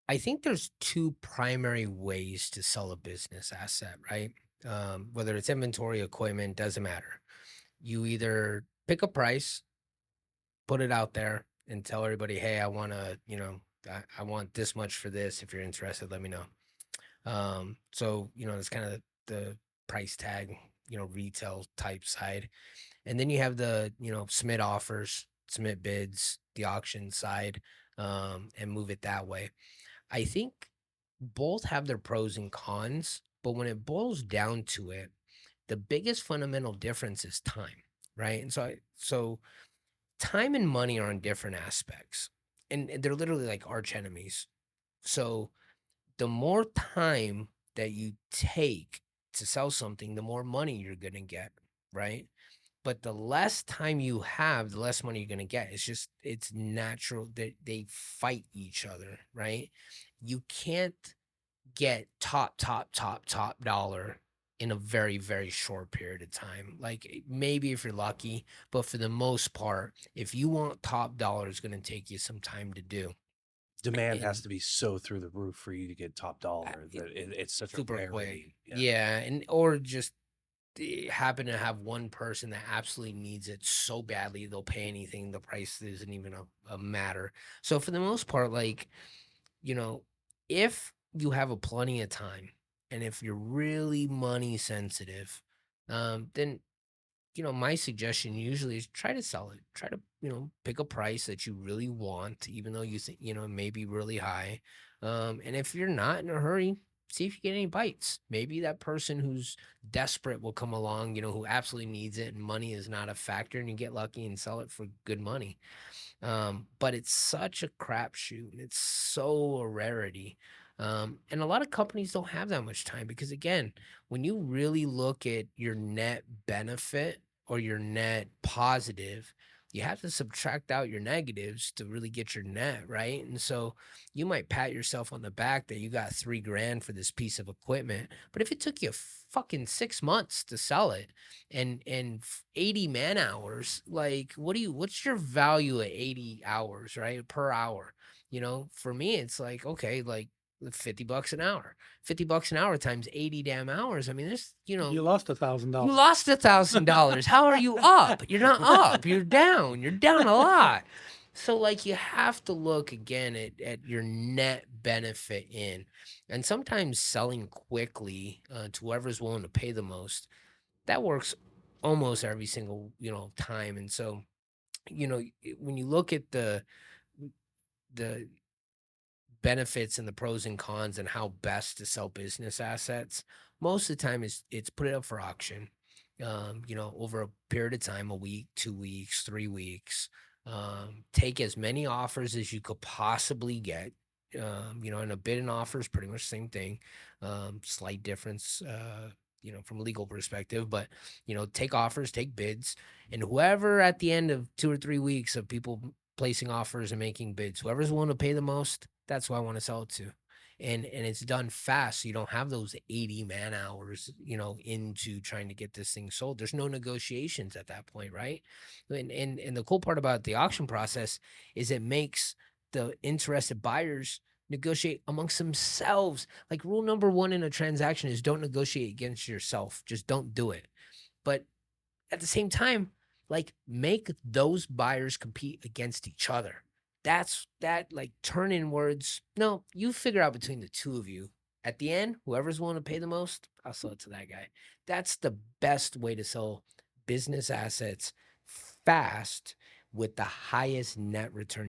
I think there's two primary ways to sell a business asset, right? Whether it's inventory, equipment, doesn't matter. You either pick a price, put it out there, and tell everybody, "Hey, I want to, I want this much for this. If you're interested, let me know." It's kind of the price tag, retail type side. And then you have the, submit offers, submit bids, the auction side, and move it that way. I think both have their pros and cons, but when it boils down to it, the biggest fundamental difference is time, right? So time and money are on different aspects, and they're literally like arch enemies. So the more time that you take to sell something, the more money you're gonna get, right? But the less time you have, the less money you're gonna get. It's natural that they fight each other, right? You can't get top dollar in a very, very short period of time. Like maybe if you're lucky, but for the most part, if you want top dollar, it's gonna take you some time to do. Demand has And to be so through the roof for you to get top dollar it, that it's such a super quick. rarity. Yeah. Yeah, and or just happen to have one person that absolutely needs it so badly they'll pay anything. The price isn't even a matter. So for the most part, like, you know, if you have a plenty of time and if you're really money sensitive, then my suggestion usually is try to sell it. Try to, pick a price that you really want, even though you think, it may be really high. And if you're not in a hurry, see if you get any bites. Maybe that person who's desperate will come along, who absolutely needs it and money is not a factor, and you get lucky and sell it for good money. But it's such a crapshoot and it's so a rarity. And a lot of companies don't have that much time because, again, when you really look at your net benefit or your net positive, you have to subtract out your negatives to really get your net, right? And so you might pat yourself on the back that you got 3 grand for this piece of equipment. But if it took you fucking 6 months to sell it, and 80 man hours, like what's your value at 80 hours, right? Per hour. For me, it's like, okay, like $50 an hour. $50 an hour times 80 damn hours. I mean, You lost you $1,000. lost $1,000. How are you up? You're not up. You're down. You're down a lot. So, like, you have to look again at your net benefit in, and sometimes selling quickly to whoever's willing to pay the most, that works almost every single, time. And so, when you look at the benefits and the pros and cons and how best to sell business assets, most of the time it's put it up for auction. Over a period of time, a week, 2 weeks, 3 weeks. Take as many offers as you could possibly get. And a bid and offer is pretty much the same thing. Slight difference, from a legal perspective, but take offers, take bids, and whoever at the end of 2 or 3 weeks of people placing offers and making bids, whoever's willing to pay the most, that's who I want to sell it to. And it's done fast. So you don't have those 80 man hours, into trying to get this thing sold. There's no negotiations at that point, right? And the cool part about the auction process is it makes the interested buyers negotiate amongst themselves. Like rule number one in a transaction is don't negotiate against yourself. Just don't do it. But at the same time, like make those buyers compete against each other. That's that like turn in words. No, you figure out between the two of you. At the end, whoever's willing to pay the most, I'll sell it to that guy. That's the best way to sell business assets fast with the highest net return